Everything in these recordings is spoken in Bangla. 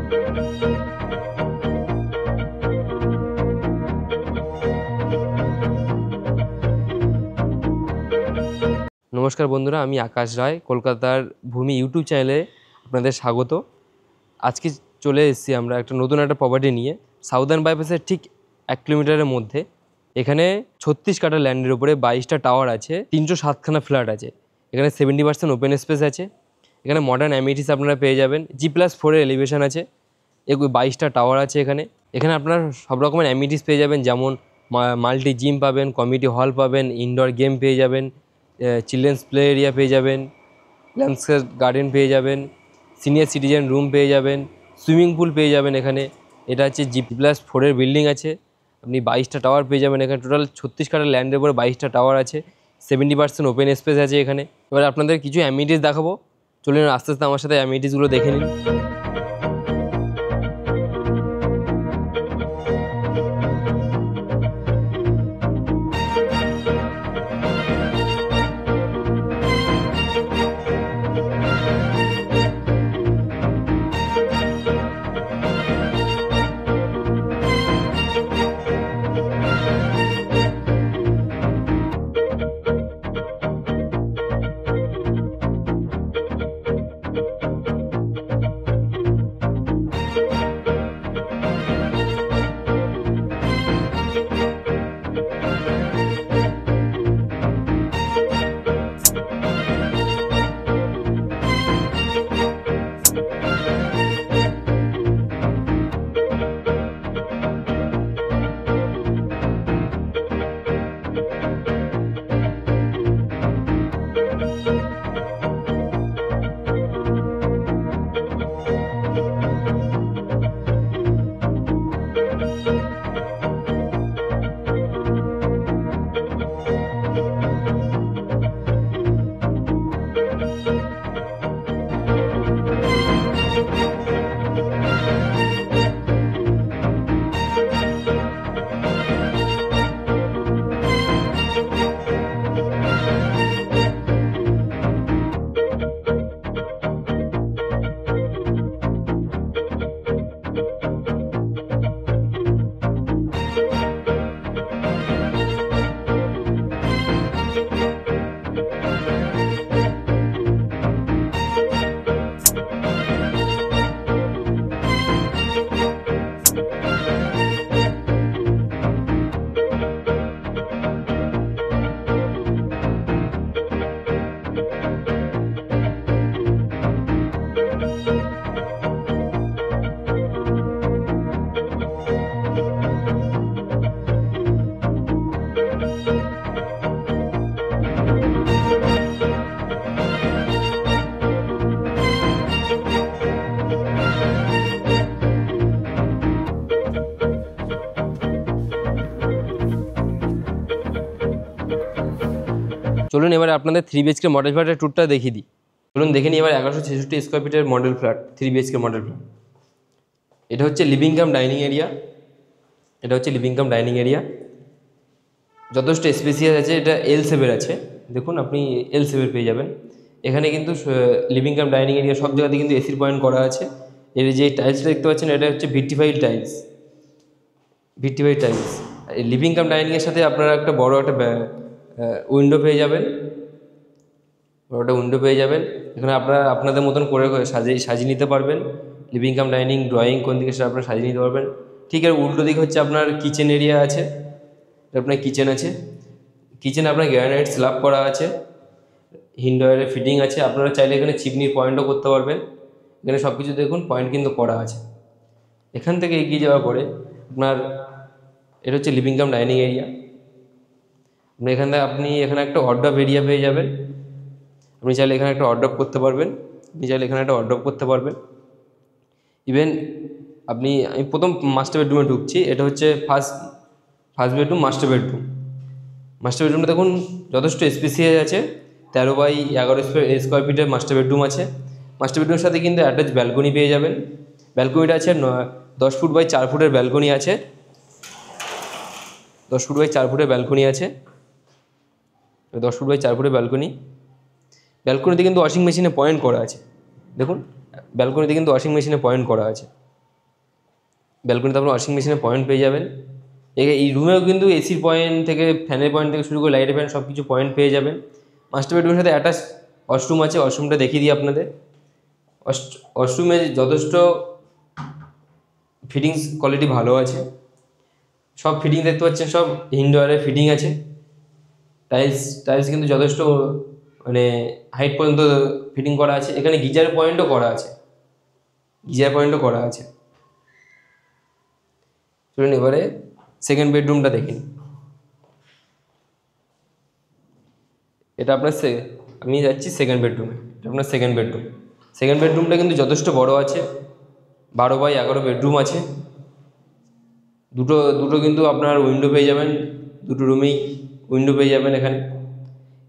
নমস্কার বন্ধুরা, আমি আকাশ রায়, কলকাতার ভূমি ইউটিউব চ্যানেলে আপনাদের স্বাগত। আজকে চলে এসেছি আমরা নতুন একটা প্রপার্টি নিয়ে, সাউদার্ন বাইপাসের ঠিক 1 কিলোমিটারের মধ্যে। এখানে 36 কাঠা ল্যান্ডের উপরে 22টা টাওয়ার আছে, 307খানা ফ্ল্যাট আছে। এখানে 70% ওপেন স্পেস আছে। এখানে মডার্ন অ্যামিনিটিস আপনারা পেয়ে যাবেন। G+4 এলিভেশন আছে। 22টা টাওয়ার আছে এখানে। এখানে আপনারা সব রকমের অ্যামিনিটিস পেয়ে যাবেন, যেমন মাল্টি জিম পাবেন, কমিউনিটি হল পাবেন, ইনডোর গেম পেয়ে যাবেন, চিলড্রেন্স প্লে এরিয়া পেয়ে যাবেন, ল্যান্ডস্কেপ গার্ডেন পেয়ে যাবেন, সিনিয়র সিটিজেন রুম পেয়ে যাবেন, সুইমিং পুল পেয়ে যাবেন এখানে। এটা হচ্ছে G+4 বিল্ডিং আছে। আপনি 22টা টাওয়ার পেয়ে যাবেন এখানে। টোটাল 36 কাঠা ল্যান্ডের উপরে 22টা টাওয়ার আছে, 70% ওপেন স্পেস আছে এখানে। এবার আপনাদের কিছু অ্যামিনিটিস দেখাবো, চলুন আস্তে আস্তে আমার সাথে অ্যামিনিটিসগুলো দেখে নিন। চলুন এবারে আপনাদের 3 BHK মডেল ফ্ল্যাটের ট্যুরটা দেখিয়ে দিই। চলুন দেখে নিই এবার 1166 স্কোয়ার ফিটের model flat, 3 BHK model flat. এটা হচ্ছে লিভিং কাম ডাইনিং এরিয়া। যথেষ্ট স্পেসিয়াস আছে। এটা L7 আছে, দেখুন আপনি L7 পেয়ে যাবেন এখানে। কিন্তু লিভিং কাম ডাইনিং এরিয়া সব জায়গাতে কিন্তু এসির পয়েন্ট করা আছে। এর যে টাইলসটা দেখতে পাচ্ছেন, এটা হচ্ছে ভিট্রিফাইড টাইলস। লিভিং কাম ডাইনিংয়ের সাথে আপনারা একটা বড় একটা উইন্ডো পেয়ে যাবেন। এখানে আপনারা আপনাদের মতন করে সাজিয়ে নিতে পারবেন। লিভিং কাম ডাইনিং, ড্রয়িং কোন দিকে সেটা আপনারা সাজিয়ে নিতে পারবেন। ঠিক এর উল্টো দিকে হচ্ছে আপনার কিচেন এরিয়া আছে। আপনার কিচেনে আপনার গ্রানাইট স্ল্যাব করা আছে, হিন্ডওয়ারের ফিটিং আছে। আপনারা চাইলে এখানে চিমনির পয়েন্টও করতে পারবেন। এখানে সব কিছু দেখুন পয়েন্ট কিন্তু করা আছে। এখান থেকে এগিয়ে যাওয়ার পরে আপনার এটা হচ্ছে লিভিং কাম ডাইনিং এরিয়া। আপনি এখানে একটা অর্ডার এরিয়া পেয়ে যাবেন। আপনি চাইলে এখানে একটা অর্ডার করতে পারবেন। ইভেন আমি প্রথম মাস্টার বেডরুমে ঢুকছি। এটা হচ্ছে ফার্স্ট বেডরুম, মাস্টার বেডরুমটা দেখুন যথেষ্ট স্পেসিয়াস আছে। 13x11 স্কোয়ার ফিটের মাস্টার বেডরুম আছে। মাস্টার বেডরুমের সাথে কিন্তু অ্যাটাচ ব্যালকনি পেয়ে যাবেন। ব্যালকনিটা আছে 10 ফুট বাই 4 ফুটের ব্যালকনি আছে। 10 ফুট বাই 4 ফুটের ব্যালকনি আছে। ব্যালকনিতে কিন্তু ওয়াশিং মেশিনে পয়েন্ট করা আছে। দেখুন ব্যালকনিতে কিন্তু ওয়াশিং মেশিনে পয়েন্ট করা আছে। ব্যালকনিতে আপনার ওয়াশিং মেশিনের পয়েন্ট পেয়ে যাবেন। এই রুমেও কিন্তু এসির পয়েন্ট থেকে ফ্যানের পয়েন্ট থেকে শুরু করে লাইটের পয়েন্ট সব কিছু পয়েন্ট পেয়ে যাবেন। মাস্টার বেডরুমের সাথে অ্যাটাচ ওয়াশরুম আছে, ওয়াশরুমটা দেখিয়ে দিই আপনাদের। ওয়াশরুমে যথেষ্ট ফিটিংস কোয়ালিটি ভালো আছে, সব ফিটিং দেখতে পাচ্ছেন, সব ইনডোয়ারের ফিটিং আছে। টাইলস কিন্তু যথেষ্ট মানে হাইট পর্যন্ত ফিটিং করা আছে। এখানে গিজার পয়েন্টও করা আছে। চলুন এবারে সেকেন্ড বেডরুমটা দেখুন। এটা আপনার আমি যাচ্ছি সেকেন্ড বেডরুমে। এটা আপনার সেকেন্ড বেডরুমটা কিন্তু যথেষ্ট বড় আছে, 12x11 বেডরুম আছে। দুটো কিন্তু আপনার উইন্ডো পেয়ে যাবেন, দুটো রুমেই উইন্ডো পেয়ে যাবেন এখানে।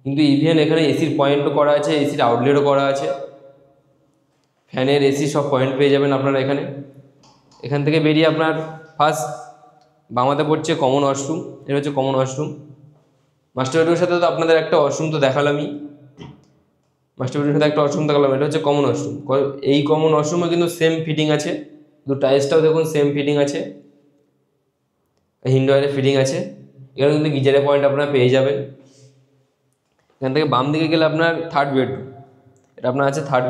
কিন্তু ইভেন এখানে এসির পয়েন্টও করা আছে, এসির আউটলেটও করা আছে, ফ্যানের এসি সব পয়েন্ট পেয়ে যাবেন আপনারা এখানে। এখান থেকে বেরিয়ে আপনার ফার্স্ট বামাতে পড়ছে কমন ওয়াশরুম। এটা হচ্ছে কমন ওয়াশরুম। মাস্টার বেডরুমের সাথে তো আপনাদের একটা ওয়াশরুম তো দেখালামই, এটা হচ্ছে কমন ওয়াশরুম। এই কমন ওয়াশরুমে কিন্তু সেম ফিটিং আছে, টাইলসটাও দেখুন সেম ফিটিং আছে, ইনডোয়ারে ফিটিং আছে। এখানে কিন্তু গিজারের পয়েন্ট আপনারা পেয়ে যাবেন। এখান থেকে বাম দিকে গেলে আপনার থার্ড বেডরুম। এটা আপনার আছে থার্ড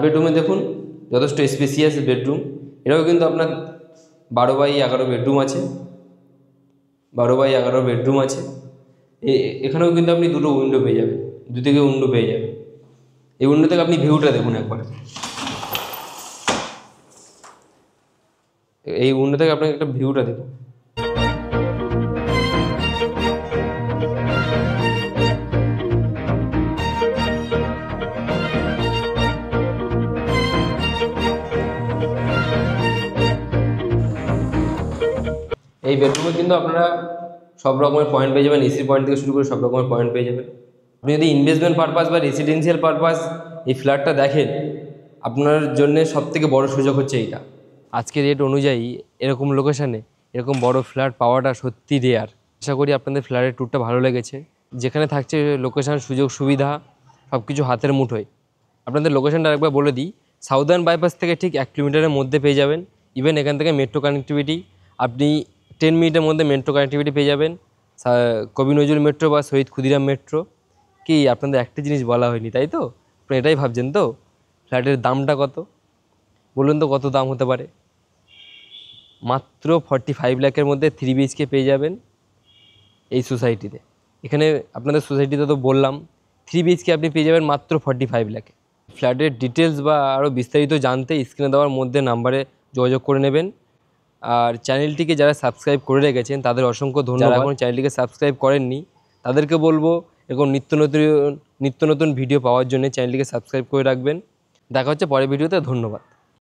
বেডরুমে দেখুন যথেষ্ট স্পেসিয়াস বেডরুম। এটাও কিন্তু আপনার 12x11 বেডরুম আছে। এখানেও কিন্তু আপনি দুটো উইন্ডো পেয়ে যাবেন, দুদিকে উইন্ডো পেয়ে যাবেন। এই উইন্ডো থেকে আপনি ভিউটা দেখুন একবার। এই উইন্ডো থেকে আপনাকে একটা ভিউটা দেখুন। এই বেডরুমে কিন্তু আপনারা সব রকমের পয়েন্ট পেয়ে যাবেন, এসির পয়েন্ট থেকে শুরু করে সব রকমের পয়েন্ট পেয়ে যাবেন। আপনি যদি ইনভেস্টমেন্ট পারপাস বা রেসিডেন্সিয়াল পারপাস এই ফ্ল্যাটটা দেখেন, আপনার জন্য সবথেকে বড় সুযোগ হচ্ছে এইটা। আজকের রেট অনুযায়ী এরকম লোকেশানে এরকম বড় ফ্ল্যাট পাওয়াটা সত্যি রেয়ার। আশা করি আপনাদের ফ্ল্যাটের ট্যুরটা ভালো লেগেছে। যেখানে থাকছে লোকেশান, সুযোগ সুবিধা সব কিছু হাতের মুঠোয়। আপনাদের লোকেশানটা একবার বলে দিই, সাউদার্ন বাইপাস থেকে ঠিক 1 কিলোমিটারের মধ্যে পেয়ে যাবেন। ইভেন এখান থেকে মেট্রো কানেক্টিভিটি আপনি 10 মিনিটের মধ্যে মেট্রো কানেক্টিভিটি পেয়ে যাবেন। কবি নজরুল মেট্রো বা শহীদ ক্ষুদিরাম মেট্রো। কি আপনাদের একটা জিনিস বলা হয়নি, তাই তো? আপনি এটাই ভাবছেন তো ফ্ল্যাটের দামটা কত? বলুন তো কত দাম হতে পারে? মাত্র 45 লাখের মধ্যে 3 BHK পেয়ে যাবেন এই সোসাইটিতে। এখানে আপনাদের সোসাইটিতে তো বললাম 3 BHK আপনি পেয়ে যাবেন মাত্র 45 লাখে। ফ্ল্যাটের ডিটেলস বা আরও বিস্তারিত জানতে স্ক্রিনে দেওয়ার মধ্যে নাম্বারে যোগাযোগ করে নেবেন। আর চ্যানেলটিকে যারা সাবস্ক্রাইব করে রেখেছেন তাদের অসংখ্য ধন্যবাদ। যারা এখন চ্যানেলটিকে সাবস্ক্রাইব করেননি তাদেরকে বলবো এরকম নিত্য নতুন ভিডিও পাওয়ার জন্য চ্যানেলটিকে সাবস্ক্রাইব করে রাখবেন। দেখা হচ্ছে পরের ভিডিওতে। ধন্যবাদ।